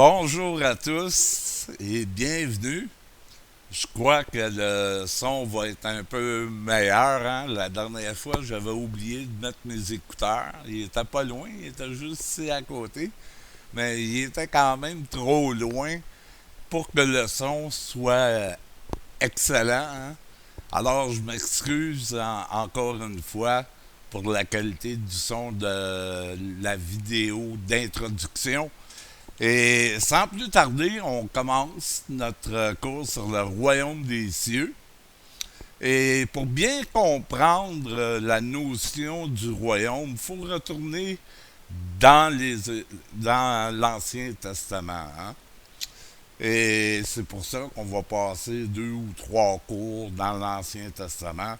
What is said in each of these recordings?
Bonjour à tous et bienvenue. Je crois que le son va être un peu meilleur, hein. La dernière fois, j'avais oublié de mettre mes écouteurs. Il était pas loin, il était juste ici à côté, mais il était quand même trop loin pour que le son soit excellent, hein. Alors, je m'excuse encore une fois pour la qualité du son de la vidéo d'introduction. Et sans plus tarder, on commence notre cours sur le royaume des cieux. Et pour bien comprendre la notion du royaume, il faut retourner dans l'Ancien Testament, hein. Et c'est pour ça qu'on va passer 2 ou 3 cours dans l'Ancien Testament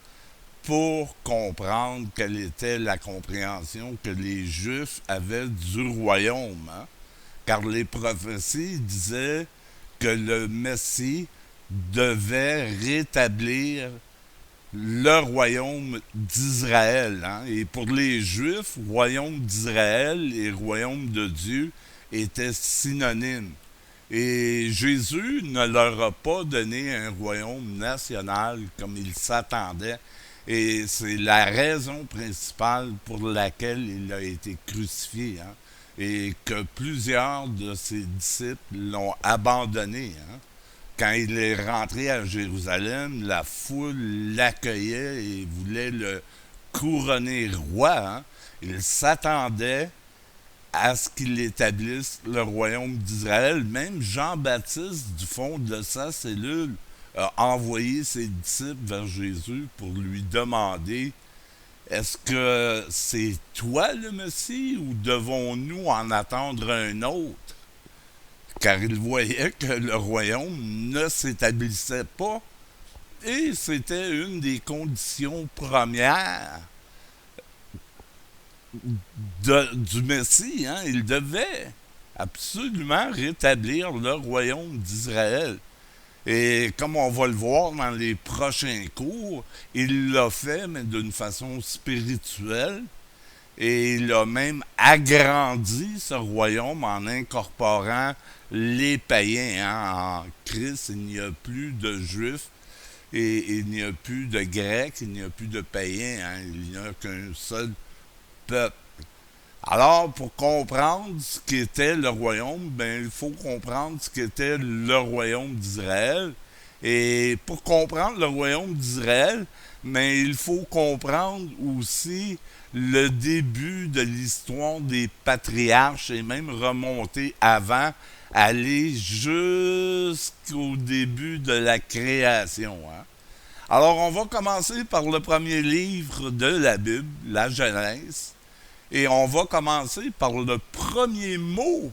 pour comprendre quelle était la compréhension que les Juifs avaient du royaume, hein. Car les prophéties disaient que le Messie devait rétablir le royaume d'Israël, hein. Et pour les Juifs, royaume d'Israël et royaume de Dieu étaient synonymes. Et Jésus ne leur a pas donné un royaume national comme ils s'attendaient. Et c'est la raison principale pour laquelle il a été crucifié, hein. Et que plusieurs de ses disciples l'ont abandonné, hein. Quand il est rentré à Jérusalem, la foule l'accueillait et voulait le couronner roi, hein. Il s'attendait à ce qu'il établisse le royaume d'Israël. Même Jean-Baptiste, du fond de sa cellule, a envoyé ses disciples vers Jésus pour lui demander: est-ce que c'est toi le Messie ou devons-nous en attendre un autre? Car il voyait que le royaume ne s'établissait pas et c'était une des conditions premières du Messie, hein. Il devait absolument rétablir le royaume d'Israël. Et comme on va le voir dans les prochains cours, il l'a fait, mais d'une façon spirituelle. Et il a même agrandi ce royaume en incorporant les païens, hein. En Christ, il n'y a plus de juifs et il n'y a plus de grecs, il n'y a plus de païens, hein. Il n'y a qu'un seul peuple. Alors, pour comprendre ce qu'était le royaume, ben, il faut comprendre ce qu'était le royaume d'Israël. Et pour comprendre le royaume d'Israël, mais il faut comprendre aussi le début de l'histoire des patriarches et même remonter avant, aller jusqu'au début de la création, hein. Alors, on va commencer par le premier livre de la Bible, la Genèse. Et on va commencer par le premier mot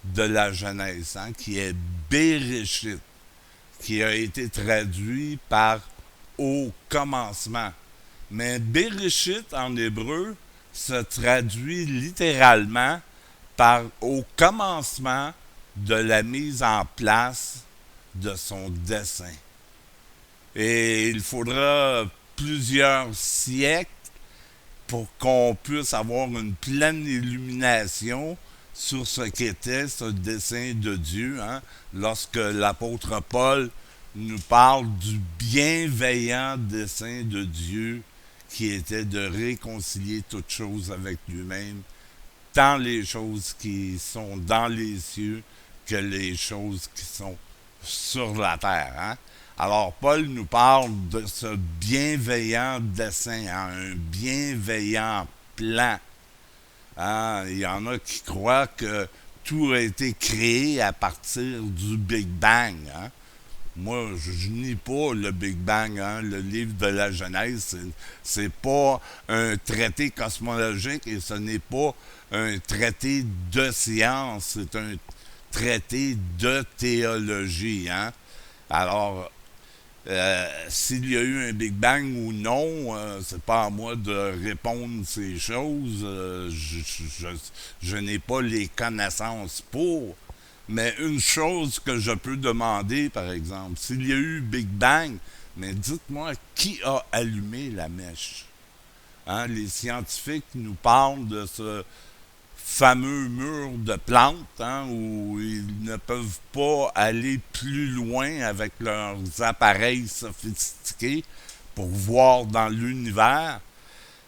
de la Genèse, hein, qui est Bereshit, qui a été traduit par au commencement. Mais Bereshit en hébreu se traduit littéralement par au commencement de la mise en place de son dessein. Et il faudra plusieurs siècles pour qu'on puisse avoir une pleine illumination sur ce qu'était ce dessein de Dieu, hein, lorsque l'apôtre Paul nous parle du bienveillant dessein de Dieu qui était de réconcilier toutes choses avec lui-même, tant les choses qui sont dans les cieux que les choses qui sont sur la terre, hein. Alors, Paul nous parle de ce bienveillant dessein, hein, un bienveillant plan, hein. Il y en a qui croient que tout a été créé à partir du Big Bang, hein. Moi, je nie pas le Big Bang, hein. Le livre de la Genèse, c'est pas un traité cosmologique et ce n'est pas un traité de science, c'est un traité de théologie, hein. Alors, s'il y a eu un Big Bang ou non, c'est pas à moi de répondre ces choses. Je n'ai pas les connaissances pour. Mais une chose que je peux demander, par exemple, s'il y a eu Big Bang, mais dites-moi qui a allumé la mèche, hein? Les scientifiques nous parlent de ce fameux mur de plantes, hein, où ils ne peuvent pas aller plus loin avec leurs appareils sophistiqués pour voir dans l'univers.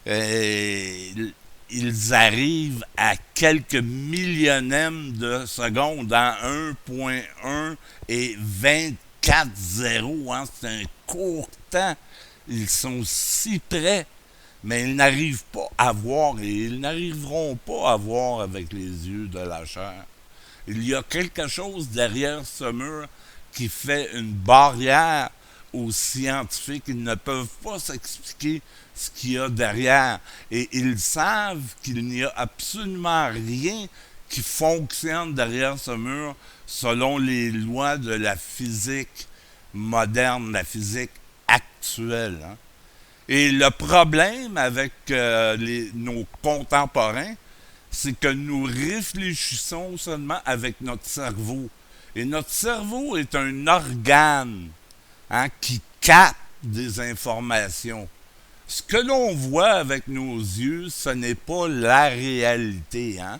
Et ils arrivent à quelques millionièmes de seconde, en 1.1 et 24 zéros. Hein, c'est un court temps. Ils sont si près, mais ils n'arrivent pas à voir et ils n'arriveront pas à voir avec les yeux de la chair. Il y a quelque chose derrière ce mur qui fait une barrière aux scientifiques. Ils ne peuvent pas s'expliquer ce qu'il y a derrière. Et ils savent qu'il n'y a absolument rien qui fonctionne derrière ce mur selon les lois de la physique moderne, la physique actuelle. Hein. Et le problème avec nos contemporains, c'est que nous réfléchissons seulement avec notre cerveau. Et notre cerveau est un organe, hein, qui capte des informations. Ce que l'on voit avec nos yeux, ce n'est pas la réalité. Hein?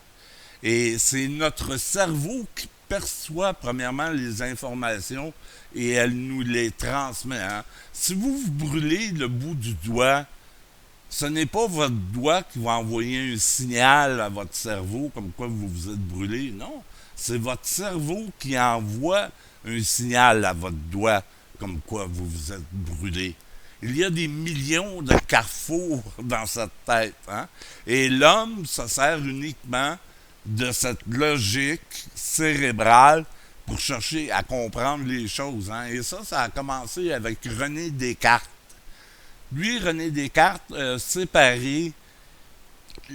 Et c'est notre cerveau qui perçoit premièrement les informations et elle nous les transmet. Hein? Si vous vous brûlez le bout du doigt, ce n'est pas votre doigt qui va envoyer un signal à votre cerveau comme quoi vous vous êtes brûlé. Non, c'est votre cerveau qui envoie un signal à votre doigt comme quoi vous vous êtes brûlé. Il y a des millions de carrefours dans cette tête. Hein? Et l'homme se sert uniquement de cette logique cérébrale pour chercher à comprendre les choses. Hein? Et ça a commencé avec René Descartes. Lui, René Descartes, a séparé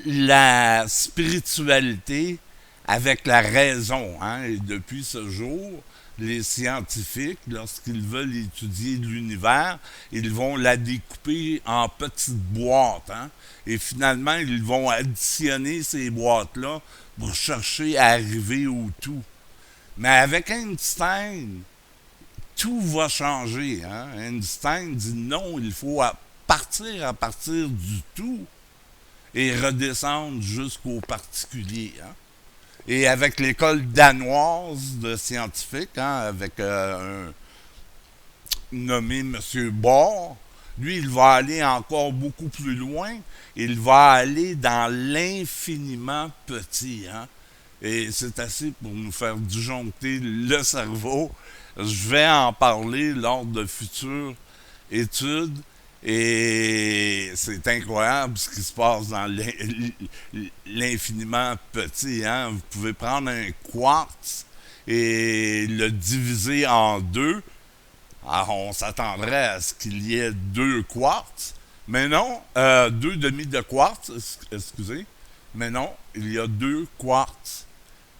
la spiritualité avec la raison. Hein? Et depuis ce jour, les scientifiques, lorsqu'ils veulent étudier l'univers, ils vont la découper en petites boîtes. Hein? Et finalement, ils vont additionner ces boîtes-là pour chercher à arriver au tout. Mais avec Einstein, tout va changer. Hein? Einstein dit non, il faut partir à partir du tout et redescendre jusqu'au particulier. Hein? Et avec l'école danoise de scientifiques, hein, avec un nommé M. Bohr, lui, il va aller encore beaucoup plus loin. Il va aller dans l'infiniment petit. Hein? Et c'est assez pour nous faire disjoncter le cerveau. Je vais en parler lors de futures études. Et c'est incroyable ce qui se passe dans l'infiniment petit. Hein? Vous pouvez prendre un quartz et le diviser en deux. Alors, on s'attendrait à ce qu'il y ait deux quartz. Mais non, deux demi de quartz, excusez. Mais non, il y a deux quartz.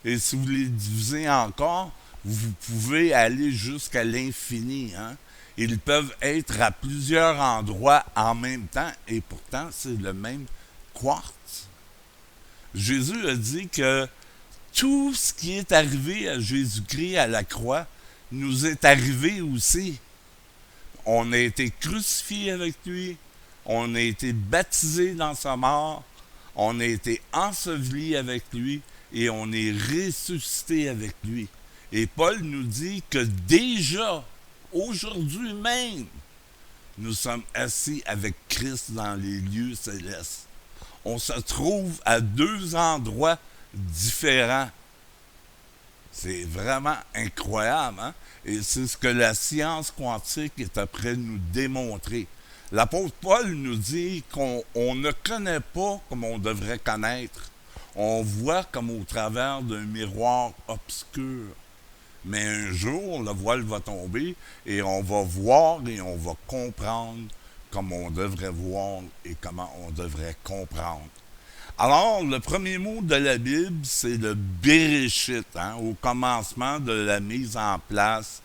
Et si vous les divisez encore, vous pouvez aller jusqu'à l'infini. Hein? Ils peuvent être à plusieurs endroits en même temps et pourtant c'est le même quartz. Jésus a dit que tout ce qui est arrivé à Jésus-Christ à la croix nous est arrivé aussi. On a été crucifié avec lui, on a été baptisé dans sa mort, on a été enseveli avec lui et on est ressuscité avec lui. Et Paul nous dit que déjà, aujourd'hui même, nous sommes assis avec Christ dans les lieux célestes. On se trouve à deux endroits différents. C'est vraiment incroyable, hein? Et c'est ce que la science quantique est après nous démontrer. L'apôtre Paul nous dit qu'on ne connaît pas comme on devrait connaître. On voit comme au travers d'un miroir obscur. Mais un jour, le voile va tomber et on va voir et on va comprendre comme on devrait voir et comment on devrait comprendre. Alors, le premier mot de la Bible, c'est le Bereshit, hein, au commencement de la mise en place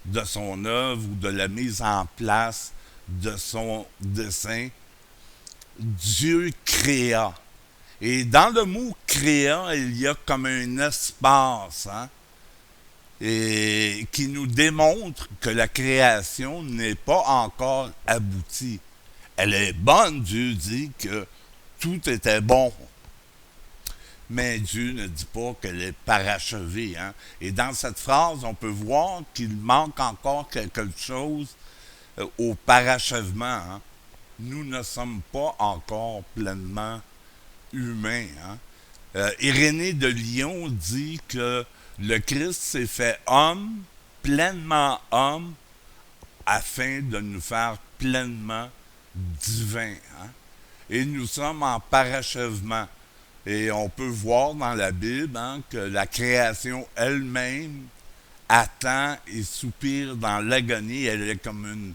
de son œuvre ou de la mise en place de son dessein. Dieu créa. Et dans le mot créa, il y a comme un espace, hein, et qui nous démontre que la création n'est pas encore aboutie. Elle est bonne, Dieu dit que tout était bon. mais Dieu ne dit pas qu'elle est parachevée. Hein. Et dans cette phrase, on peut voir qu'il manque encore quelque chose au parachèvement. Hein. Nous ne sommes pas encore pleinement humains. Hein. Irénée de Lyon dit que le Christ s'est fait homme, pleinement homme, afin de nous faire pleinement divins. Hein. Et nous sommes en parachèvement. Et on peut voir dans la Bible hein, que la création elle-même attend et soupire dans l'agonie. Elle est comme une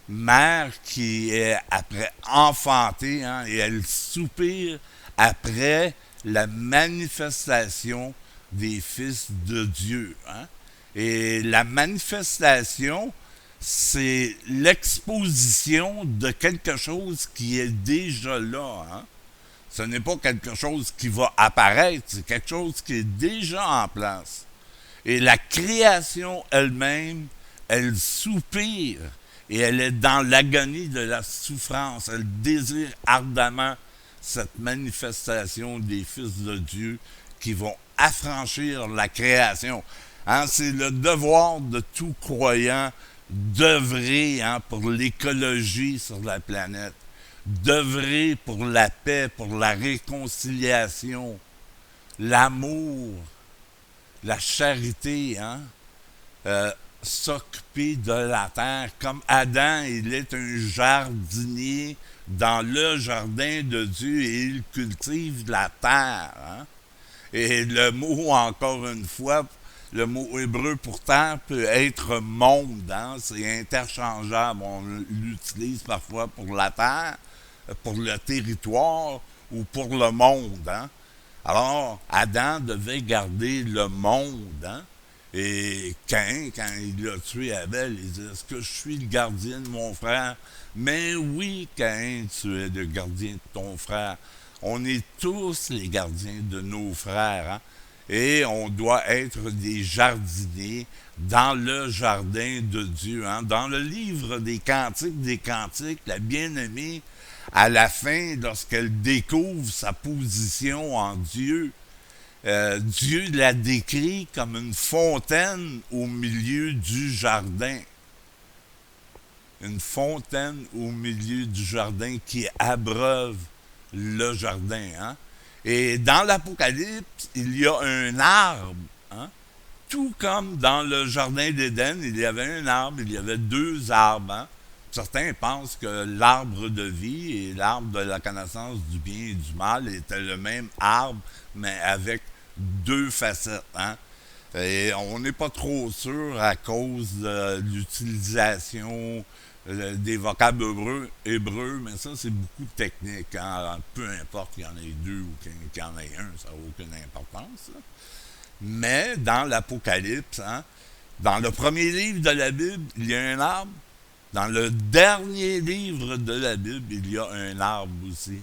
mère qui est après enfantée hein, et elle soupire après la manifestation des fils de Dieu. Hein. Et la manifestation, c'est l'exposition de quelque chose qui est déjà là. Hein. Ce n'est pas quelque chose qui va apparaître, c'est quelque chose qui est déjà en place. Et la création elle-même, elle soupire et elle est dans l'agonie de la souffrance. Elle désire ardemment cette manifestation des fils de Dieu qui vont affranchir la création. Hein, c'est le devoir de tout croyant d'œuvrer hein, pour l'écologie sur la planète, d'œuvrer pour la paix, pour la réconciliation, l'amour, la charité, hein, s'occuper de la terre. Comme Adam, il est un jardinier dans le jardin de Dieu et il cultive la terre. Hein. Et le mot, encore une fois, le mot hébreu pour terre peut être monde. Hein. C'est interchangeable. On l'utilise parfois pour la terre, pour le territoire ou pour le monde. Hein. Alors, Adam devait garder le monde. Hein. Et Caïn, quand il a tué Abel, il dit, est-ce que je suis le gardien de mon frère? Mais oui, Caïn, tu es le gardien de ton frère. On est tous les gardiens de nos frères. Hein? Et on doit être des jardiniers dans le jardin de Dieu. Hein? Dans le livre des Cantiques, la bien-aimée, à la fin, lorsqu'elle découvre sa position en Dieu, Dieu la décrit comme une fontaine au milieu du jardin. Une fontaine au milieu du jardin qui abreuve le jardin. Hein? Et dans l'Apocalypse, il y a un arbre. Hein? Tout comme dans le jardin d'Éden, il y avait un arbre, il y avait deux arbres. Hein? Certains pensent que l'arbre de vie et l'arbre de la connaissance du bien et du mal étaient le même arbre, mais avec deux facettes. Hein? Et on n'est pas trop sûr à cause de l'utilisation des vocables hébreux, mais ça, c'est beaucoup de technique. Hein? Peu importe qu'il y en ait deux ou qu'il y en ait un, ça n'a aucune importance. Là. Mais dans l'Apocalypse, hein, dans le premier livre de la Bible, il y a un arbre. Dans le dernier livre de la Bible, il y a un arbre aussi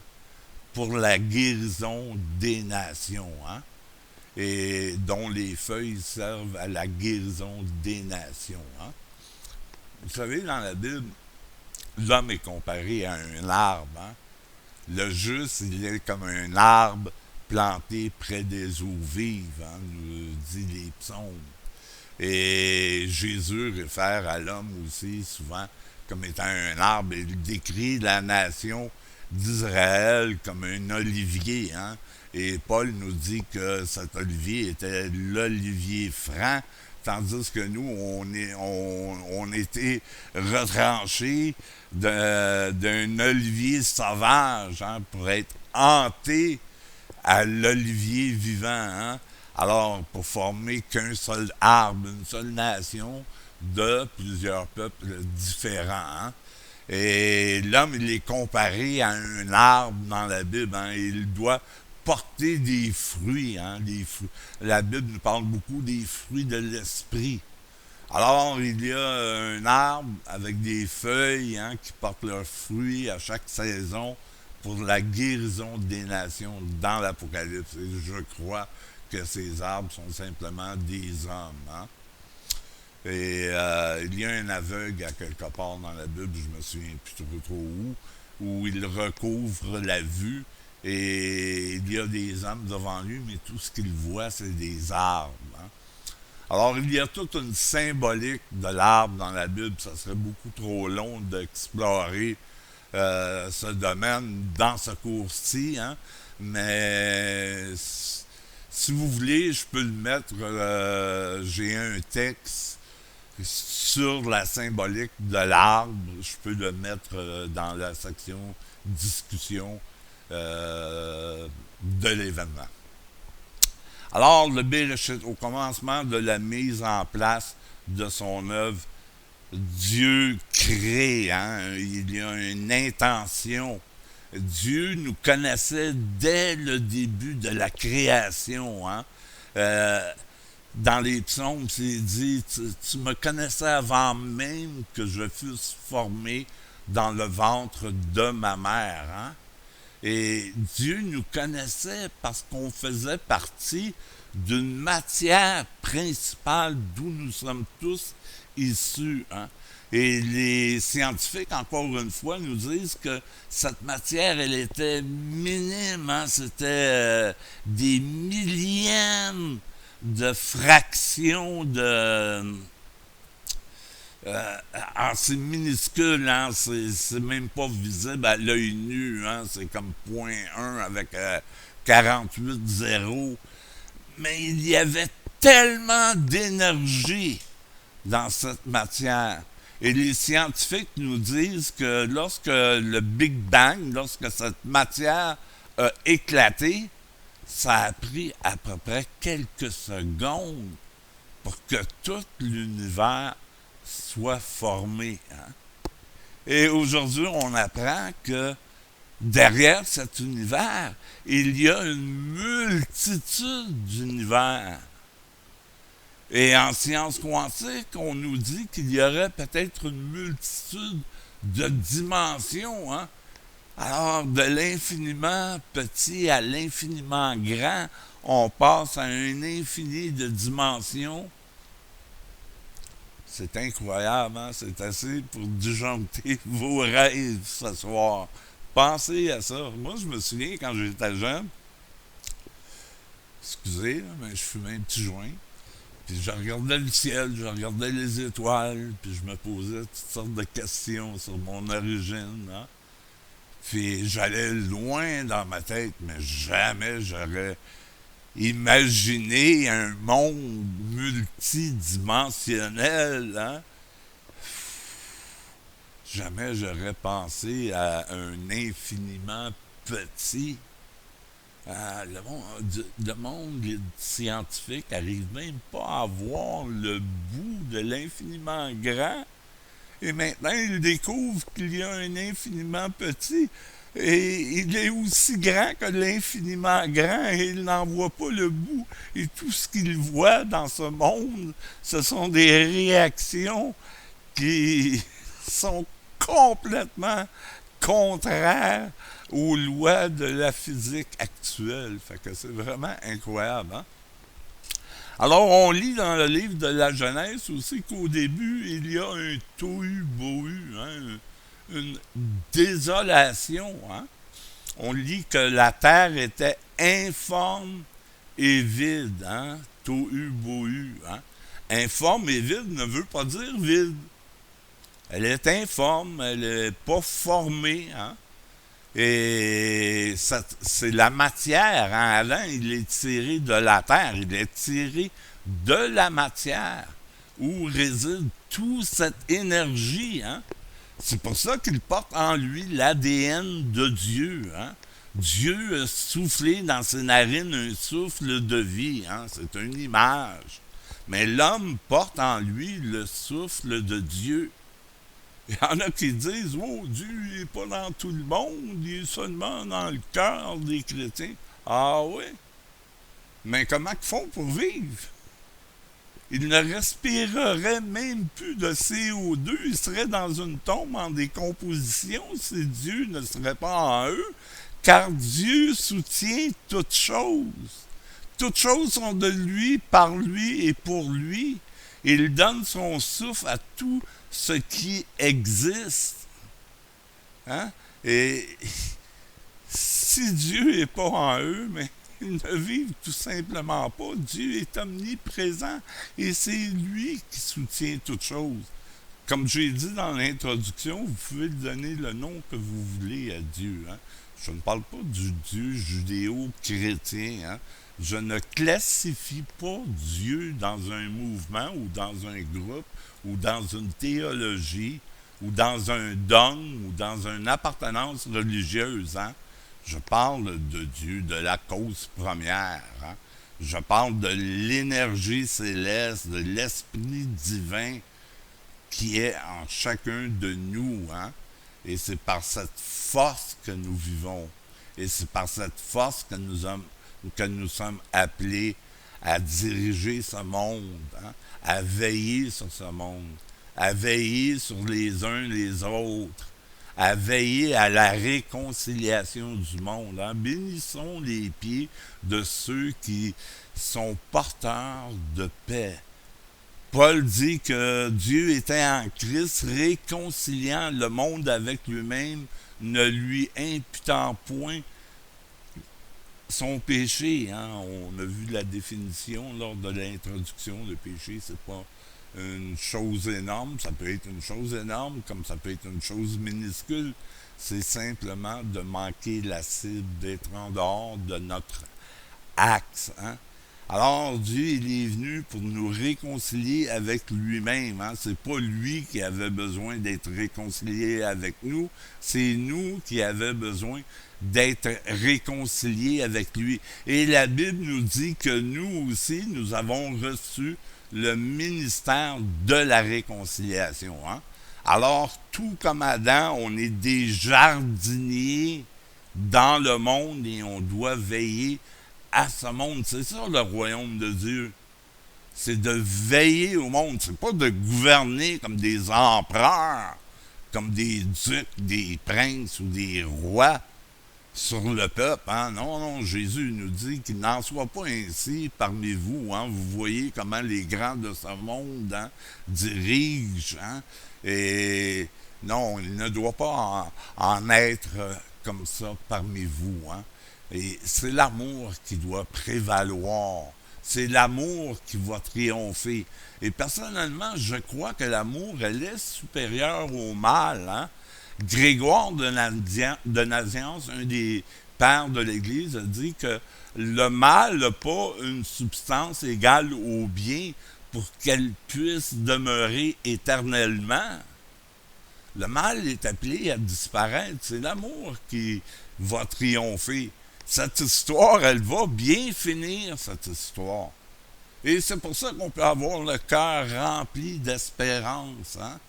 pour la guérison des nations. Hein? Et dont les feuilles servent à la guérison des nations. Hein? Vous savez, dans la Bible, l'homme est comparé à un arbre. Hein? Le juste, il est comme un arbre planté près des eaux vives, hein, nous dit les psaumes. Et Jésus réfère à l'homme aussi souvent comme étant un arbre. Il décrit la nation d'Israël comme un olivier. Hein? Et Paul nous dit que cet olivier était l'olivier franc, tandis que nous, on était retranchés d'un olivier sauvage hein, pour être hantés à l'olivier vivant. Hein? Alors, pour former qu'un seul arbre, une seule nation de plusieurs peuples différents. Hein? Et l'homme, il est comparé à un arbre dans la Bible. Hein? Il doit porter des fruits, hein? Des fruits. La Bible nous parle beaucoup des fruits de l'esprit. Alors, il y a un arbre avec des feuilles hein, qui portent leurs fruits à chaque saison pour la guérison des nations dans l'Apocalypse. Et je crois que ces arbres sont simplement des hommes. Hein? Et il y a un aveugle à quelque part dans la Bible, je me souviens plus trop où il recouvre la vue Et il y a des hommes devant lui, mais tout ce qu'il voit, c'est des arbres. Hein. Alors, il y a toute une symbolique de l'arbre dans la Bible. Ça serait beaucoup trop long d'explorer ce domaine dans ce cours-ci. Hein. Mais si vous voulez, je peux le mettre. J'ai un texte sur la symbolique de l'arbre. Je peux le mettre dans la section discussion de l'événement. Alors, le Bereshit, au commencement de la mise en place de son œuvre, Dieu crée, hein, il y a une intention. Dieu nous connaissait dès le début de la création. Hein. Dans les psaumes, c'est dit, tu me connaissais avant même que je fusse formé dans le ventre de ma mère. Hein. Et Dieu nous connaissait parce qu'on faisait partie d'une matière principale d'où nous sommes tous issus. Hein. Et les scientifiques, encore une fois, nous disent que cette matière, elle était minime. Hein. C'était des millièmes de fractions de... c'est minuscule, hein, c'est même pas visible à l'œil nu, hein, c'est comme 0,1 avec 48 zéros. Mais il y avait tellement d'énergie dans cette matière. Et les scientifiques nous disent que lorsque le Big Bang, lorsque cette matière a éclaté, ça a pris à peu près quelques secondes pour que tout l'univers soit formé. Hein? Et aujourd'hui, on apprend que derrière cet univers, il y a une multitude d'univers. Et en sciences quantiques, on nous dit qu'il y aurait peut-être une multitude de dimensions. Hein? Alors, de l'infiniment petit à l'infiniment grand, on passe à un infini de dimensions. C'est incroyable, hein? C'est assez pour disjoncter vos rêves ce soir. Pensez à ça. Moi, je me souviens quand j'étais jeune, excusez, mais je fumais un petit joint, puis je regardais le ciel, je regardais les étoiles, puis je me posais toutes sortes de questions sur mon origine. Hein? Puis j'allais loin dans ma tête, mais jamais j'aurais imaginé un monde multidimensionnel. Hein? Jamais j'aurais pensé à un infiniment petit. Le monde scientifique n'arrive même pas à voir le bout de l'infiniment grand. Et maintenant, il découvre qu'il y a un infiniment petit. Et il est aussi grand que l'infiniment grand et il n'en voit pas le bout. Et tout ce qu'il voit dans ce monde, ce sont des réactions qui sont complètement contraires aux lois de la physique actuelle. Fait que c'est vraiment incroyable. Hein? Alors, on lit dans le livre de la Genèse aussi qu'au début, il y a un tohu-bohu, hein, une désolation. Hein? On lit que la terre était informe et vide. Hein? Tohu-bohu. Hein? Informe et vide ne veut pas dire vide. Elle est informe, elle n'est pas formée. Hein? Et c'est la matière. Hein? Avant, il est tiré de la terre. Il est tiré de la matière où réside toute cette énergie. Hein? C'est pour ça qu'il porte en lui l'ADN de Dieu. Hein? Dieu a soufflé dans ses narines un souffle de vie. Hein? C'est une image. Mais l'homme porte en lui le souffle de Dieu. Il y en a qui disent, oh, Dieu n'est pas dans tout le monde, il est seulement dans le cœur des chrétiens. Ah oui? Mais comment ils font pour vivre? Ils ne respireraient même plus de CO2, ils seraient dans une tombe en décomposition si Dieu ne serait pas en eux, car Dieu soutient toutes choses. Toutes choses sont de lui, par lui et pour lui. Il donne son souffle à tout ce qui existe. Hein? Et si Dieu n'est pas en eux, mais ils ne vivent tout simplement pas. Dieu est omniprésent et c'est lui qui soutient toutes choses. Comme j'ai dit dans l'introduction, vous pouvez donner le nom que vous voulez à Dieu. Hein. Je ne parle pas du Dieu judéo-chrétien. Hein. Je ne classifie pas Dieu dans un mouvement ou dans un groupe ou dans une théologie ou dans un dogme ou dans une appartenance religieuse. Hein. Je parle de Dieu, de la cause première. Hein. Je parle de l'énergie céleste, de l'esprit divin qui est en chacun de nous. Hein. Et c'est par cette force que nous vivons. Et c'est par cette force que nous sommes appelés à diriger ce monde, hein, à veiller sur ce monde, à veiller sur les uns les autres, à veiller à la réconciliation du monde. Hein. Bénissons les pieds de ceux qui sont porteurs de paix. Paul dit que Dieu était en Christ, réconciliant le monde avec lui-même, ne lui imputant point son péché. Hein. On a vu la définition lors de l'introduction. Le péché, c'est pas une chose énorme. Ça peut être une chose énorme, comme ça peut être une chose minuscule. C'est simplement de manquer la cible, d'être en dehors de notre axe. Hein. Alors, Dieu, il est venu pour nous réconcilier avec lui-même. Hein. C'est pas lui qui avait besoin d'être réconcilié avec nous, c'est nous qui avions besoin d'être réconciliés avec lui. Et la Bible nous dit que nous aussi, nous avons reçu le ministère de la réconciliation. Hein. Alors, tout comme Adam, on est des jardiniers dans le monde et on doit veiller à ce monde. C'est ça le royaume de Dieu. C'est de veiller au monde. C'est pas de gouverner comme des empereurs, comme des ducs, des princes ou des rois sur le peuple. Hein? Non, non, Jésus nous dit qu'il n'en soit pas ainsi parmi vous. Hein? Vous voyez comment les grands de ce monde, hein, dirigent. Hein? Et non, il ne doit pas en être comme ça parmi vous. Hein? Et c'est l'amour qui doit prévaloir. C'est l'amour qui va triompher. Et personnellement, je crois que l'amour, elle est supérieure au mal. Hein? Grégoire de Nazianze, un des pères de l'Église, a dit que le mal n'a pas une substance égale au bien pour qu'elle puisse demeurer éternellement. Le mal est appelé à disparaître. C'est l'amour qui va triompher. Cette histoire, elle va bien finir, cette histoire. Et c'est pour ça qu'on peut avoir le cœur rempli d'espérance. Hein?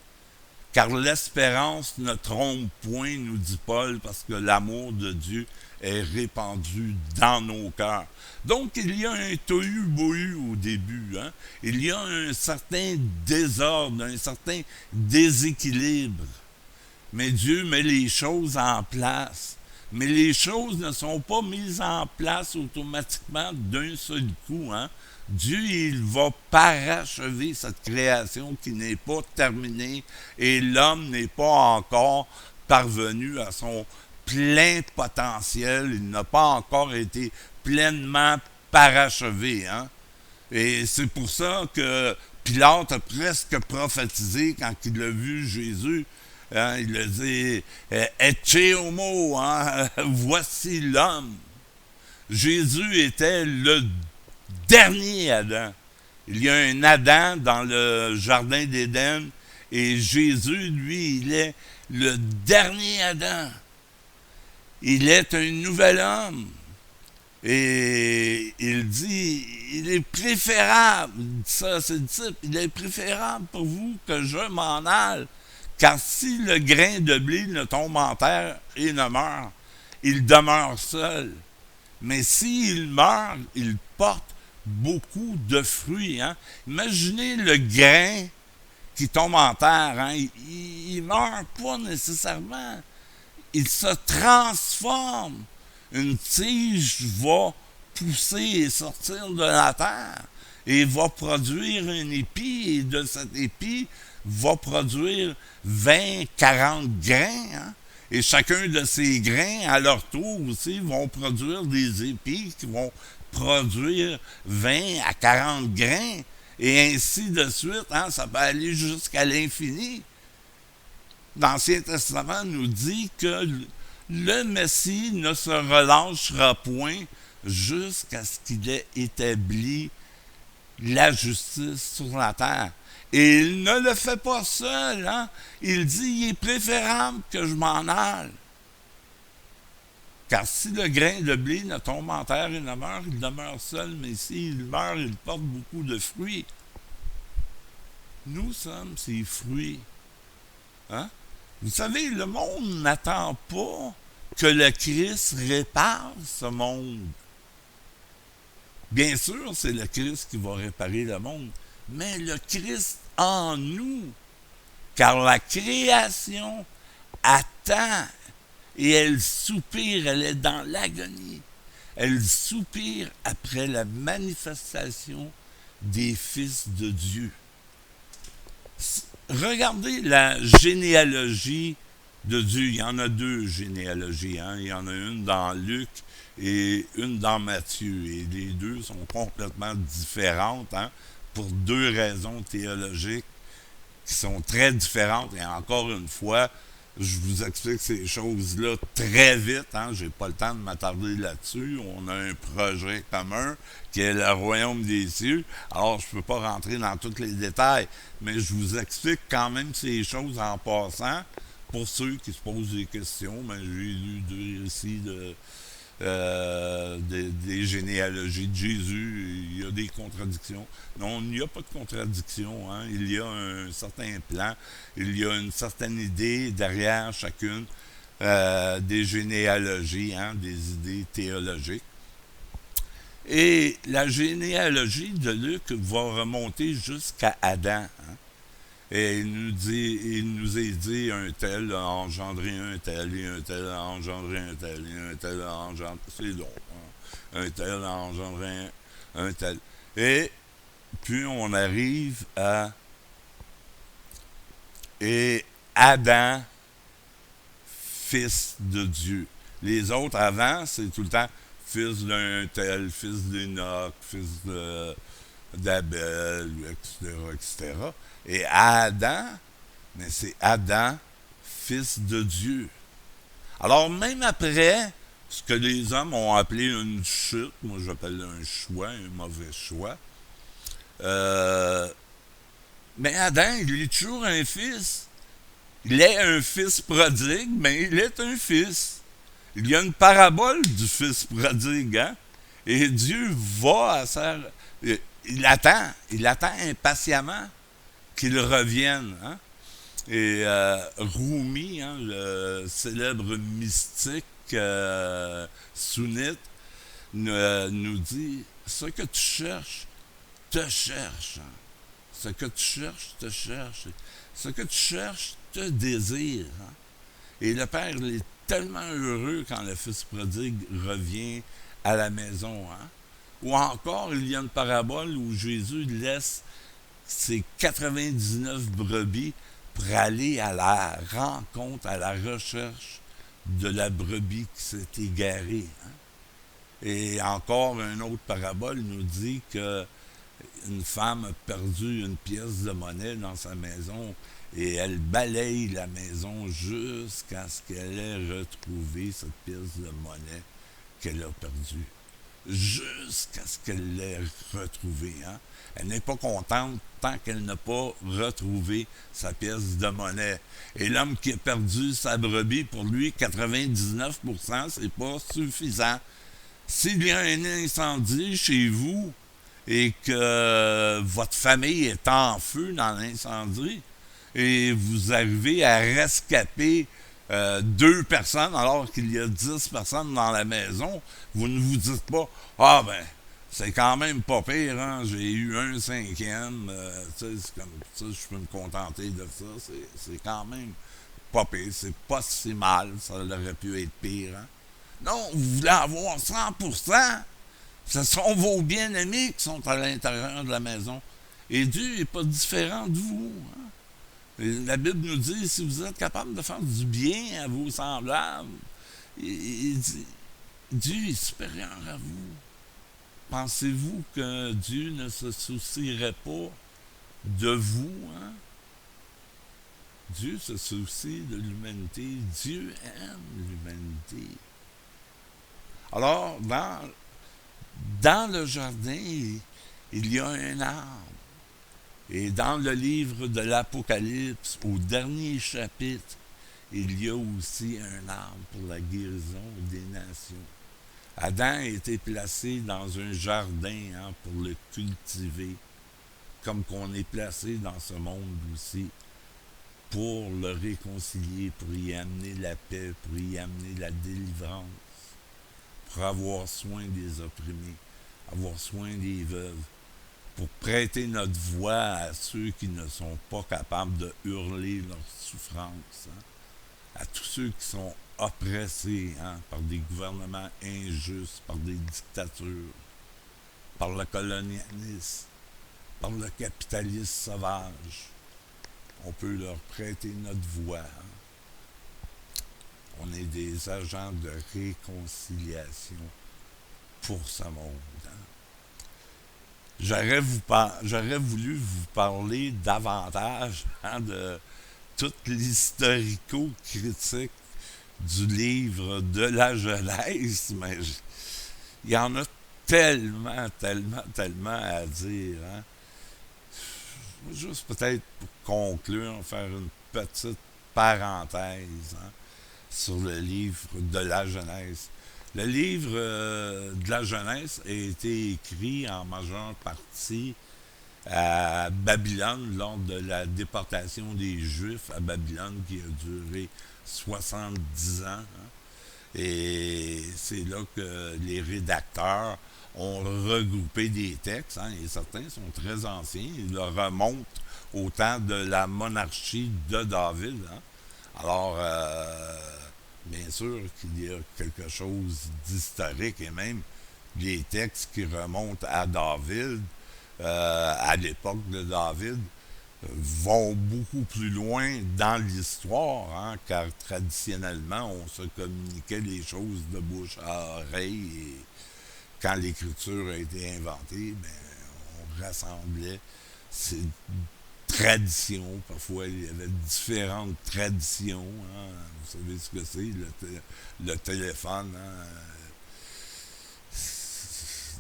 Car l'espérance ne trompe point, nous dit Paul, parce que l'amour de Dieu est répandu dans nos cœurs. Donc, il y a un tohu-bohu au début. Hein? Il y a un certain désordre, un certain déséquilibre. Mais Dieu met les choses en place. Mais les choses ne sont pas mises en place automatiquement d'un seul coup. Hein? Dieu, il va parachever cette création qui n'est pas terminée et l'homme n'est pas encore parvenu à son plein potentiel. Il n'a pas encore été pleinement parachevé. Hein? Et c'est pour ça que Pilate a presque prophétisé quand il a vu Jésus. Hein, il a dit « Ecce homo, hein, voici l'homme ». Jésus était le dernier Adam. Il y a un Adam dans le jardin d'Éden et Jésus, lui, il est le dernier Adam. Il est un nouvel homme. Et il dit, il est préférable, ça c'est le type, il est préférable pour vous que je m'en aille. Car si le grain de blé ne tombe en terre et ne meurt, il demeure seul. Mais s'il meurt, il porte beaucoup de fruits. Hein? Imaginez le grain qui tombe en terre. Hein? Il ne meurt pas nécessairement. Il se transforme. Une tige va pousser et sortir de la terre et va produire un épi. Et de cet épi, va produire 20, 40 grains. Hein? Et chacun de ces grains, à leur tour aussi, vont produire des épis qui vont produire 20 à 40 grains. Et ainsi de suite, hein, ça peut aller jusqu'à l'infini. L'Ancien Testament nous dit que le Messie ne se relâchera point jusqu'à ce qu'il ait établi la justice sur la terre. Et il ne le fait pas seul. Hein? Il dit, il est préférable que je m'en aille. Car si le grain de blé ne tombe en terre et ne meurt, il demeure seul, mais s'il meurt, il porte beaucoup de fruits. Nous sommes ces fruits. Hein? Vous savez, le monde n'attend pas que le Christ répare ce monde. Bien sûr, c'est le Christ qui va réparer le monde, mais le Christ en nous, car la création attend et elle soupire, elle est dans l'agonie. Elle soupire après la manifestation des fils de Dieu. Regardez la généalogie de Dieu. Il y en a deux généalogies. Hein? Il y en a une dans Luc et une dans Matthieu. Et les deux sont complètement différentes, hein? Pour deux raisons théologiques qui sont très différentes. Et encore une fois, je vous explique ces choses-là très vite. Hein? Je n'ai pas le temps de m'attarder là-dessus. On a un projet commun qui est le royaume des cieux. Alors, je ne peux pas rentrer dans tous les détails, mais je vous explique quand même ces choses en passant. Pour ceux qui se posent des questions, ben, j'ai lu deux récits des généalogies de Jésus. Il y a des contradictions. Non, il n'y a pas de contradiction. Hein? Il y a un certain plan. Il y a une certaine idée derrière chacune des généalogies, hein? Des idées théologiques. Et la généalogie de Luc va remonter jusqu'à Adam. Hein? Et il nous est dit un tel a engendré un tel, et un tel a engendré un tel, et un tel a engendré. C'est long. Hein? Un tel a engendré un tel. Et puis on arrive à. Et Adam, fils de Dieu. Les autres avant, c'est tout le temps fils d'un tel, fils d'Enoch, fils d'Abel, etc., etc. Et Adam, mais c'est Adam, fils de Dieu. Alors même après ce que les hommes ont appelé une chute, moi j'appelle un choix, un mauvais choix, mais Adam, il est toujours un fils. Il est un fils prodigue, mais il est un fils. Il y a une parabole du fils prodigue, hein? Et Dieu va à sa... Il attend impatiemment qu'il revienne. Hein? Et Rumi, hein, le célèbre mystique sunnite, nous dit, ce que tu cherches, te cherche. Hein? Ce que tu cherches, te cherche. Ce que tu cherches, te désire. Hein? Et le Père, il est tellement heureux quand le Fils prodigue revient à la maison. Hein? Ou encore, il y a une parabole où Jésus laisse ses 99 brebis pour aller à la rencontre, à la recherche de la brebis qui s'est égarée. Hein? Et encore, une autre parabole nous dit que une femme a perdu une pièce de monnaie dans sa maison et elle balaye la maison jusqu'à ce qu'elle ait retrouvé cette pièce de monnaie qu'elle a perdue. Jusqu'à ce qu'elle l'ait retrouvée. Hein? Elle n'est pas contente tant qu'elle n'a pas retrouvé sa pièce de monnaie. Et l'homme qui a perdu sa brebis, pour lui, 99%, c'est pas suffisant. S'il y a un incendie chez vous et que votre famille est en feu dans l'incendie et vous arrivez à rescaper 2 personnes alors qu'il y a 10 personnes dans la maison, vous ne vous dites pas « Ah ben, c'est quand même pas pire, hein? J'ai eu un 5e, c'est comme ça, je peux me contenter de ça, c'est quand même pas pire, c'est pas si mal, ça aurait pu être pire. Hein? » Non, vous voulez avoir 100%, ce sont vos bien-aimés qui sont à l'intérieur de la maison. Et Dieu n'est pas différent de vous. Hein? Et la Bible nous dit, si vous êtes capable de faire du bien à vos semblables, il dit, Dieu est supérieur à vous. Pensez-vous que Dieu ne se soucierait pas de vous, hein? Dieu se soucie de l'humanité. Dieu aime l'humanité. Alors, dans le jardin, il y a un arbre. Et dans le livre de l'Apocalypse, au dernier chapitre, il y a aussi un arbre pour la guérison des nations. Adam a été placé dans un jardin, hein, pour le cultiver, comme qu'on est placé dans ce monde aussi, pour le réconcilier, pour y amener la paix, pour y amener la délivrance, pour avoir soin des opprimés, avoir soin des veuves, pour prêter notre voix à ceux qui ne sont pas capables de hurler leur souffrance, hein, à tous ceux qui sont oppressés, hein, par des gouvernements injustes, par des dictatures, par le colonialisme, par le capitalisme sauvage. On peut leur prêter notre voix, hein. On est des agents de réconciliation pour ce monde, hein. J'aurais voulu vous parler davantage, hein, de toute l'historico-critique du livre de la Genèse, mais il y en a tellement, tellement, tellement à dire, hein. Juste peut-être pour conclure, faire une petite parenthèse, hein, sur le livre de la Genèse. Le livre de la Genèse a été écrit en majeure partie à Babylone lors de la déportation des Juifs à Babylone qui a duré 70 ans, hein. Et c'est là que les rédacteurs ont regroupé des textes, hein, et certains sont très anciens, ils remontent au temps de la monarchie de David, hein. Alors, bien sûr qu'il y a quelque chose d'historique, et même les textes qui remontent à David, à l'époque de David, vont beaucoup plus loin dans l'histoire, hein, car traditionnellement, on se communiquait les choses de bouche à oreille, et quand l'écriture a été inventée, ben, on rassemblait ces traditions. Parfois, il y avait différentes traditions, hein. Vous savez ce que c'est, le téléphone, hein.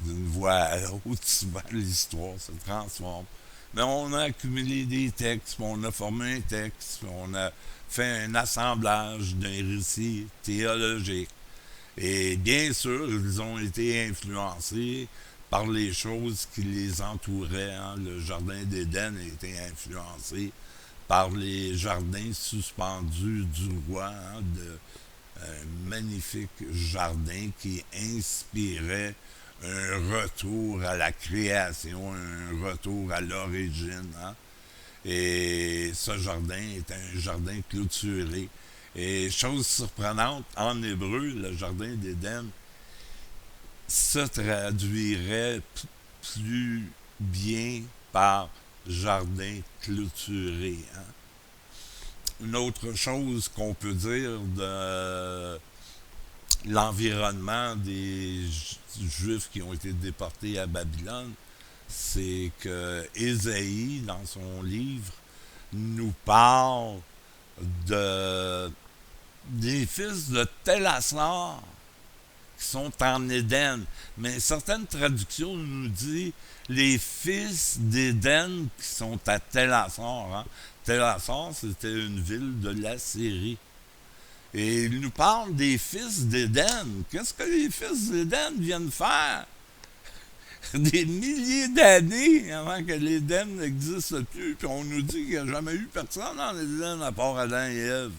D'une voix à l'autre, souvent l'histoire se transforme. Mais on a accumulé des textes, on a formé un texte, on a fait un assemblage d'un récit théologique. Et bien sûr, ils ont été influencés par les choses qui les entouraient, hein. Le jardin d'Éden a été influencé par les jardins suspendus du roi, hein, un magnifique jardin qui inspirait un retour à la création, un retour à l'origine, hein. Et ce jardin est un jardin clôturé. Et chose surprenante, en hébreu, le jardin d'Éden se traduirait plus bien par jardin clôturé, hein. Une autre chose qu'on peut dire de l'environnement des Juifs qui ont été déportés à Babylone, c'est que Ésaïe, dans son livre, nous parle de des fils de Télassar qui sont en Éden. Mais certaines traductions nous disent les fils d'Éden qui sont à Télassar, hein. Télassar, c'était une ville de la Syrie. Et il nous parle des fils d'Éden. Qu'est-ce que les fils d'Éden viennent faire? Des milliers d'années avant que l'Éden n'existe plus, puis on nous dit qu'il n'y a jamais eu personne en Éden à part Adam et Ève.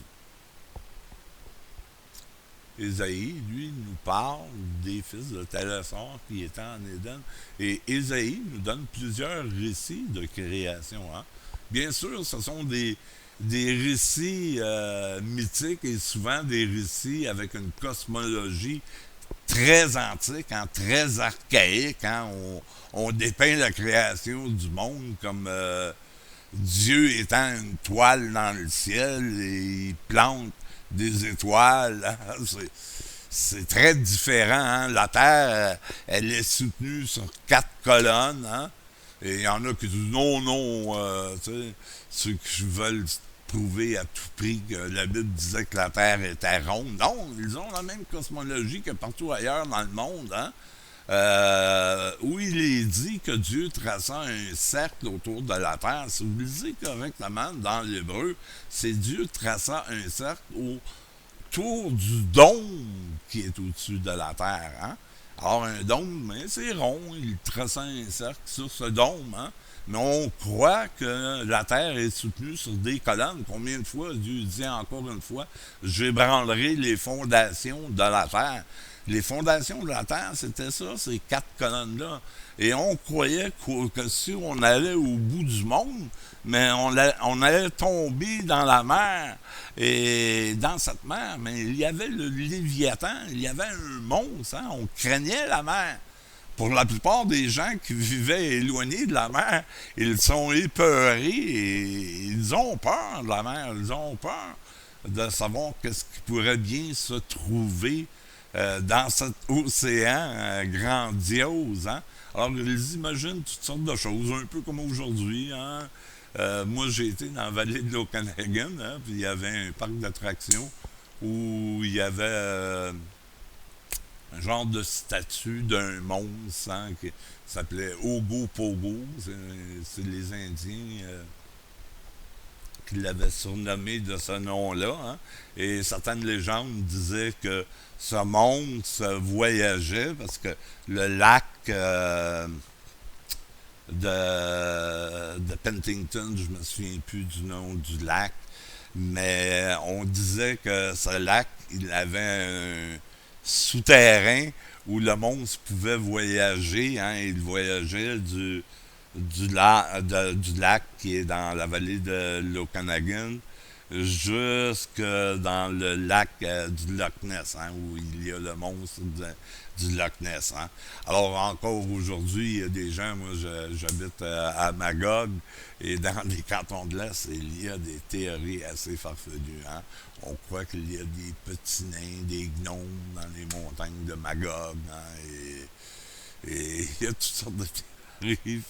Ésaïe, lui, nous parle des fils de Télassar qui étaient en Éden. Et Ésaïe nous donne plusieurs récits de création, hein. Bien sûr, ce sont des récits mythiques et souvent des récits avec une cosmologie très antique, hein, très archaïque, hein. On dépeint la création du monde comme Dieu étant une toile dans le ciel et il plante des étoiles. Hein. C'est très différent. Hein. La Terre, elle est soutenue sur 4 colonnes. Hein. Et il y en a qui disent non, non, ceux qui veulent prouver à tout prix que la Bible disait que la Terre était ronde. Non, ils ont la même cosmologie que partout ailleurs dans le monde. Hein. Où il est dit que Dieu traça un cercle autour de la terre. Si vous lisez correctement dans l'hébreu, c'est Dieu traça un cercle autour du dôme qui est au-dessus de la terre. Hein? Alors un dôme, ben, c'est rond, il traça un cercle sur ce dôme. Hein? Mais on croit que la terre est soutenue sur des colonnes. Combien de fois Dieu dit encore une fois, j'ébranlerai les fondations de la terre. Les fondations de la terre, c'était ça, ces 4 colonnes-là. Et on croyait que si on allait au bout du monde, mais on allait tomber dans la mer. Et dans cette mer, mais il y avait le Léviathan, il y avait un monstre, hein, on craignait la mer. Pour la plupart des gens qui vivaient éloignés de la mer, ils sont épeurés et ils ont peur de la mer, ils ont peur de savoir qu'est-ce qui pourrait bien se trouver dans cet océan grandiose. Hein? Alors, ils imaginent toutes sortes de choses, un peu comme aujourd'hui. Hein? Moi, j'ai été dans la vallée de l'Okanagan, hein, puis il y avait un parc d'attractions où il y avait un genre de statue d'un monstre hein, qui s'appelait Ogopogo. C'est les Indiens qui l'avaient surnommé de ce nom-là. Hein. Et certaines légendes disaient que ce monstre voyageait parce que le lac de Pentington, je me souviens plus du nom du lac, mais on disait que ce lac, il avait un souterrain où le monstre pouvait voyager. Hein, il voyageait du lac qui est dans la vallée de l'Okanagan jusque dans le lac du Loch Ness, hein, où il y a le monstre du Loch Ness. Hein. Alors encore aujourd'hui, il y a des gens, moi j'habite à Magog, et dans les cantons de l'Est, il y a des théories assez farfelues. Hein. On croit qu'il y a des petits nains, des gnomes dans les montagnes de Magog, hein, et il y a toutes sortes de théories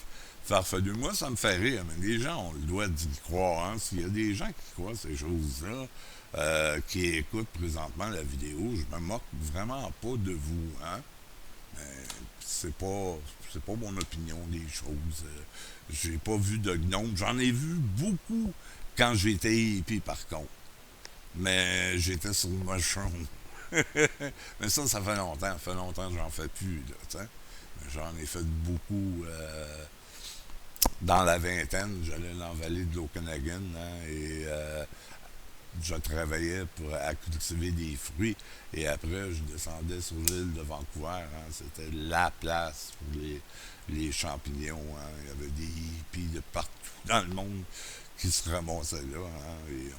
farfelu. Moi, ça me fait rire, mais les gens ont le droit d'y croire. Hein. S'il y a des gens qui croient ces choses-là, qui écoutent présentement la vidéo, je me moque vraiment pas de vous. Hein. Mais c'est pas mon opinion des choses. J'ai pas vu de gnome. J'en ai vu beaucoup quand j'étais hippie, par contre. Mais j'étais sur le mushroom. Mais ça fait longtemps. Ça fait longtemps que j'en fais plus. Là, j'en ai fait beaucoup. Dans la vingtaine, j'allais dans la vallée de l'Okanagan hein, et je travaillais à cultiver des fruits et après je descendais sur l'île de Vancouver. Hein, c'était la place pour les champignons. Hein, il y avait des hippies de partout dans le monde qui se ramassaient là hein, et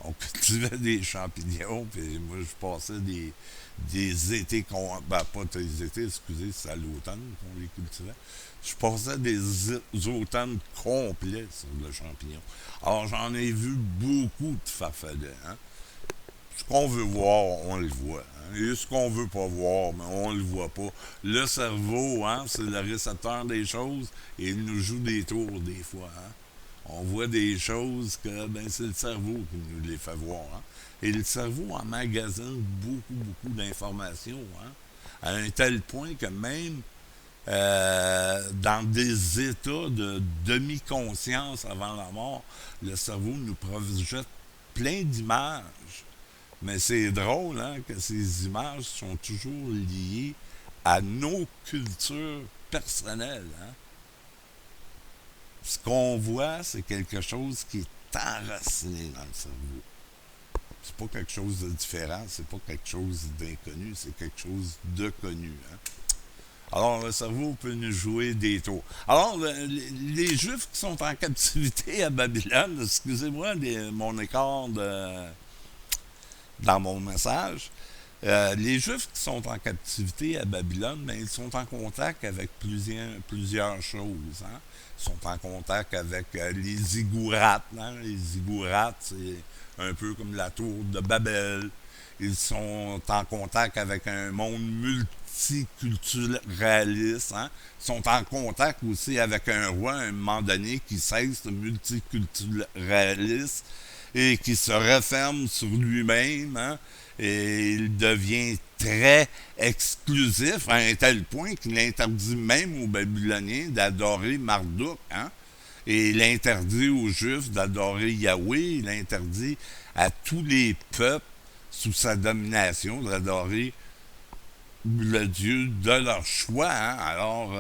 on cultivait des champignons puis moi je passais des étés ben pas des étés excusez c'est à l'automne qu'on les cultivait je passais des automnes complets sur le champignon. Alors, j'en ai vu beaucoup de farfadets. Hein. Ce qu'on veut voir, on le voit. Hein. Et ce qu'on veut pas voir, mais on le voit pas. Le cerveau, hein, c'est le récepteur des choses et il nous joue des tours des fois. Hein. On voit des choses que ben, c'est le cerveau qui nous les fait voir. Hein. Et le cerveau emmagasine beaucoup, beaucoup d'informations. Hein, à un tel point que même dans des états de demi-conscience avant la mort, le cerveau nous projette plein d'images. Mais c'est drôle hein, que ces images sont toujours liées à nos cultures personnelles. Hein. Ce qu'on voit, c'est quelque chose qui est enraciné dans le cerveau. C'est pas quelque chose de différent, c'est pas quelque chose d'inconnu, c'est quelque chose de connu. Hein. Alors, le cerveau peut nous jouer des tours. Alors, les Juifs qui sont en captivité à Babylone, excusez-moi mon écart dans mon message, Les Juifs qui sont en captivité à Babylone, ben, ils sont en contact avec plusieurs choses. Hein. Ils sont en contact avec les ziggourats. Hein. Les ziggourats, c'est un peu comme la tour de Babel. Ils sont en contact avec un monde multiculturaliste. Hein. Ils sont en contact aussi avec un roi à un moment donné qui cesse de multiculturaliste et qui se referme sur lui-même. Hein. Et il devient très exclusif à un tel point qu'il interdit même aux Babyloniens d'adorer Marduk. Hein? Et il interdit aux Juifs d'adorer Yahweh. Il interdit à tous les peuples sous sa domination d'adorer le Dieu de leur choix. Hein? Alors,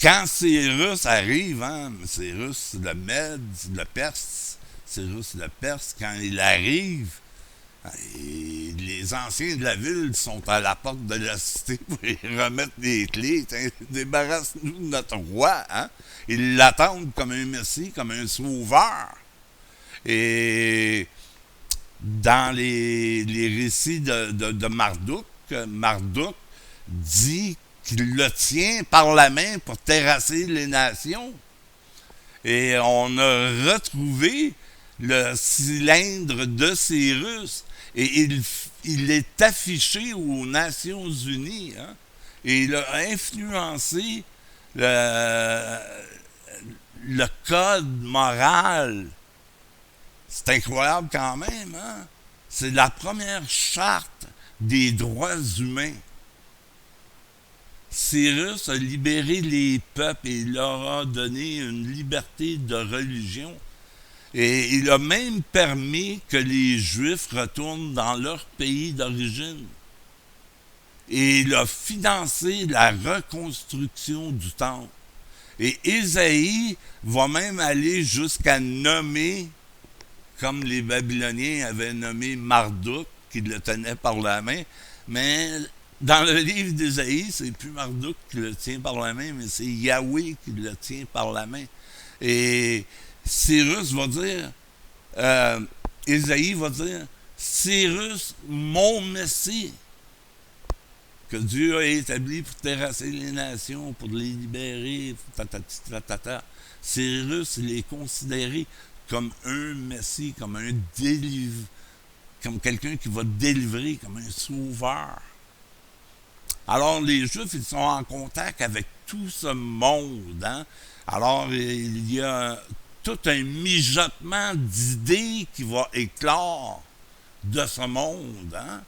quand Cyrus arrive, hein, Cyrus le Mède, le Perse, Cyrus le Perse, quand il arrive, et les anciens de la ville sont à la porte de la cité pour y remettre les clés. Débarrasse-nous de notre roi. Hein? Ils l'attendent comme un messie, comme un sauveur. Et dans les récits de Marduk, Marduk dit qu'il le tient par la main pour terrasser les nations. Et on a retrouvé le cylindre de Cyrus. Et il est affiché aux Nations Unies. Hein, et il a influencé le code moral. C'est incroyable quand même. Hein? C'est la première charte des droits humains. Cyrus a libéré les peuples et il leur a donné une liberté de religion. Et il a même permis que les Juifs retournent dans leur pays d'origine. Et il a financé la reconstruction du temple. Et Ésaïe va même aller jusqu'à nommer, comme les Babyloniens avaient nommé Marduk, qui le tenait par la main, mais dans le livre d'Ésaïe, c'est plus Marduk qui le tient par la main, mais c'est Yahweh qui le tient par la main. Et Cyrus va dire, Ésaïe va dire, Cyrus, mon Messie, que Dieu a établi pour terrasser les nations, pour les libérer, Cyrus, il est considéré comme un Messie, comme un comme quelqu'un qui va délivrer, comme un sauveur. Alors, les Juifs, ils sont en contact avec tout ce monde. Hein? Alors, il y a tout un mijotement d'idées qui va éclore de ce monde. Hein?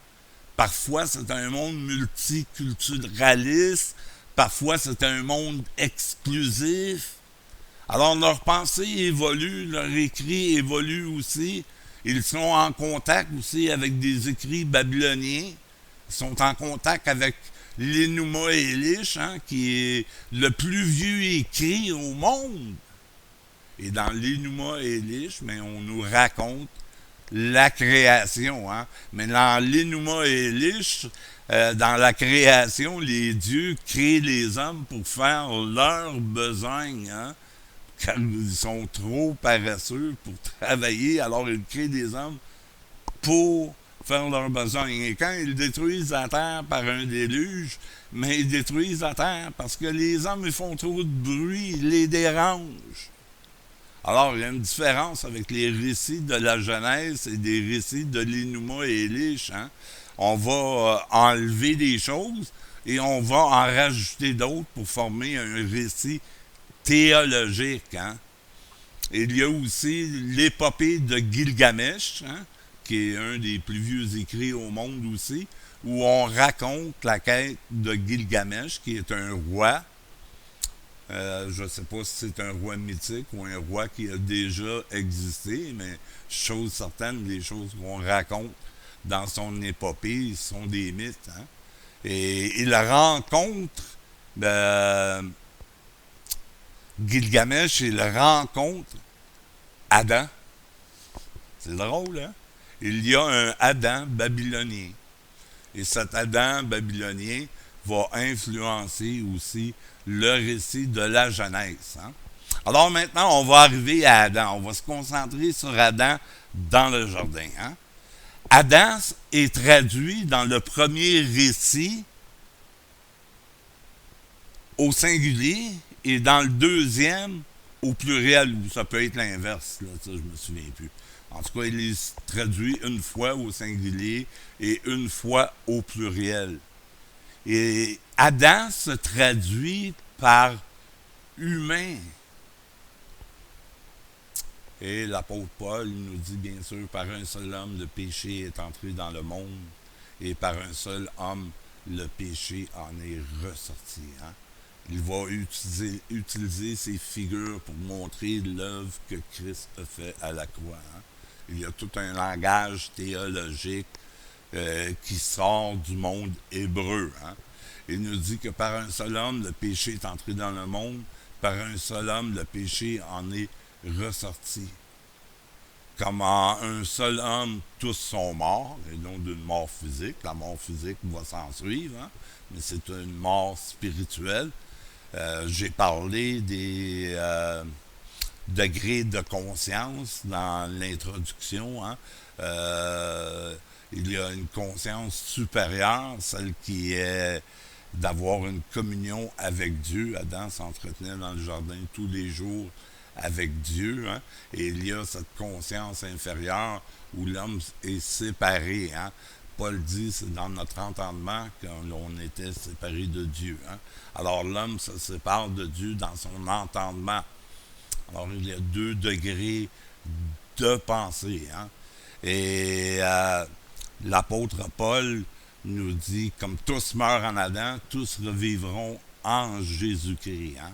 Parfois, c'est un monde multiculturaliste. Parfois, c'est un monde exclusif. Alors, leur pensée évolue, leur écrit évolue aussi. Ils sont en contact aussi avec des écrits babyloniens. Ils sont en contact avec l'Enuma Elish, hein, qui est le plus vieux écrit au monde. Et dans l'Enuma Elish, mais on nous raconte la création. Hein. Mais dans l'Enuma Elish, dans la création, les dieux créent les hommes pour faire leurs besoins. Hein. Car ils sont trop paresseux pour travailler, alors ils créent des hommes pour faire leurs besoins. Et quand ils détruisent la terre par un déluge, mais ils détruisent la terre parce que les hommes ils font trop de bruit, ils les dérangent. Alors, il y a une différence avec les récits de la Genèse et des récits de l'Enuma Elish. Hein? On va enlever des choses et on va en rajouter d'autres pour former un récit théologique. Hein? Il y a aussi l'épopée de Gilgamesh, hein? Qui est un des plus vieux écrits au monde aussi, où on raconte la quête de Gilgamesh, qui est un roi. Je ne sais pas si c'est un roi mythique ou un roi qui a déjà existé, mais chose certaine, les choses qu'on raconte dans son épopée sont des mythes. Hein? Et il rencontre Gilgamesh, il rencontre Adam. C'est drôle, hein? Il y a un Adam babylonien. Et cet Adam babylonien va influencer aussi le récit de la Genèse. Hein? Alors maintenant, on va arriver à Adam. On va se concentrer sur Adam dans le jardin. Hein? Adam est traduit dans le premier récit au singulier et dans le deuxième au pluriel, ou ça peut être l'inverse, là, ça je me souviens plus. En tout cas, il est traduit une fois au singulier et une fois au pluriel. Et Adam se traduit par humain. Et l'apôtre Paul nous dit bien sûr, par un seul homme, le péché est entré dans le monde, et par un seul homme, le péché en est ressorti. Hein? Il va utiliser ces figures pour montrer l'œuvre que Christ a fait à la croix. Hein? Il y a tout un langage théologique qui sort du monde hébreu. Hein? Il nous dit que par un seul homme, le péché est entré dans le monde, par un seul homme, le péché en est ressorti. Comme en un seul homme, tous sont morts, et non d'une mort physique. La mort physique va s'en suivre, hein? Mais c'est une mort spirituelle. J'ai parlé des degrés de conscience dans l'introduction. Hein? Il y a une conscience supérieure, celle qui est d'avoir une communion avec Dieu. Adam s'entretenait dans le jardin tous les jours avec Dieu. Hein? Et il y a cette conscience inférieure où l'homme est séparé. Hein? Paul dit, c'est dans notre entendement qu'on était séparé de Dieu. Hein? Alors l'homme se sépare de Dieu dans son entendement. Alors il y a 2 degrés de pensée. Hein? Et l'apôtre Paul nous dit, comme tous meurent en Adam, tous revivront en Jésus-Christ. Hein?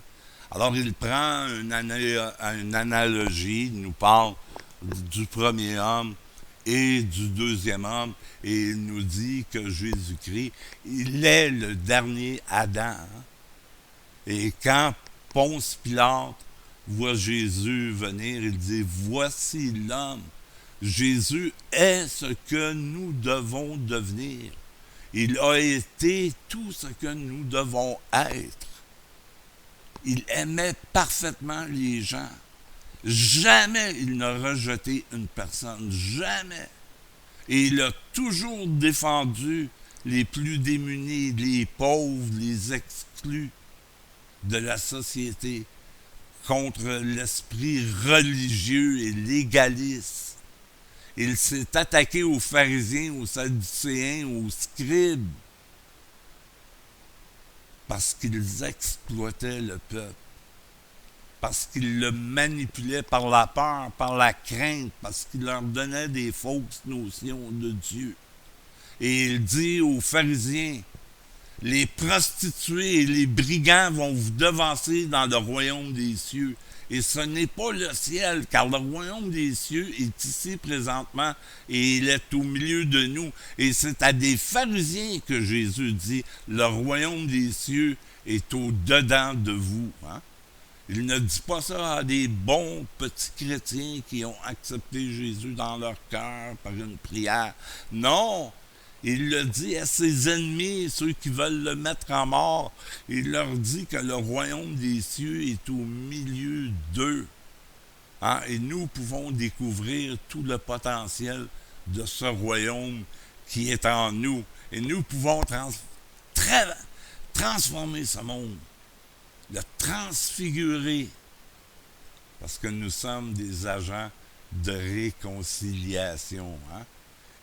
Alors il prend une analogie, il nous parle du premier homme et du deuxième homme, et il nous dit que Jésus-Christ, il est le dernier Adam. Hein? Et quand Ponce Pilate voit Jésus venir, il dit, voici l'homme. Jésus est ce que nous devons devenir. Il a été tout ce que nous devons être. Il aimait parfaitement les gens. Jamais il n'a rejeté une personne. Jamais. Et il a toujours défendu les plus démunis, les pauvres, les exclus de la société contre l'esprit religieux et légaliste. Il s'est attaqué aux pharisiens, aux sadducéens, aux scribes, parce qu'ils exploitaient le peuple, parce qu'ils le manipulaient par la peur, par la crainte, parce qu'ils leur donnaient des fausses notions de Dieu. Et il dit aux pharisiens, les prostituées et les brigands vont vous devancer dans le royaume des cieux. Et ce n'est pas le ciel, car le royaume des cieux est ici présentement et il est au milieu de nous. Et c'est à des pharisiens que Jésus dit, le royaume des cieux est au-dedans de vous. Hein? Il ne dit pas ça à des bons petits chrétiens qui ont accepté Jésus dans leur cœur par une prière. Non! Il le dit à ses ennemis, ceux qui veulent le mettre en mort. Il leur dit que le royaume des cieux est au milieu d'eux. Hein? Et nous pouvons découvrir tout le potentiel de ce royaume qui est en nous. Et nous pouvons transformer ce monde, le transfigurer, parce que nous sommes des agents de réconciliation. Hein?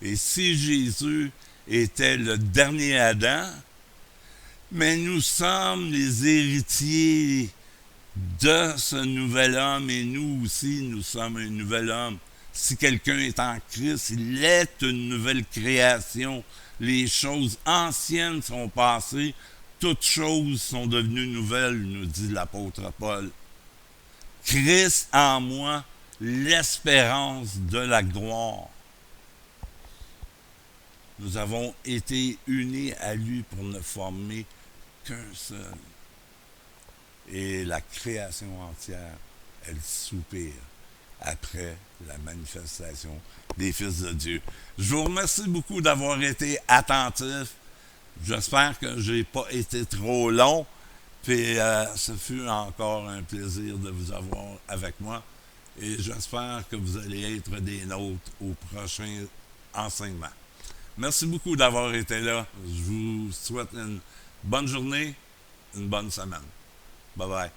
Et si Jésus était le dernier Adam, mais nous sommes les héritiers de ce nouvel homme, et nous aussi, nous sommes un nouvel homme. Si quelqu'un est en Christ, il est une nouvelle création. Les choses anciennes sont passées, toutes choses sont devenues nouvelles, nous dit l'apôtre Paul. Christ en moi, l'espérance de la gloire. Nous avons été unis à lui pour ne former qu'un seul. Et la création entière, elle soupire après la manifestation des fils de Dieu. Je vous remercie beaucoup d'avoir été attentifs. J'espère que je n'ai pas été trop long. Puis ce fut encore un plaisir de vous avoir avec moi. Et j'espère que vous allez être des nôtres au prochain enseignement. Merci beaucoup d'avoir été là. Je vous souhaite une bonne journée, une bonne semaine. Bye bye.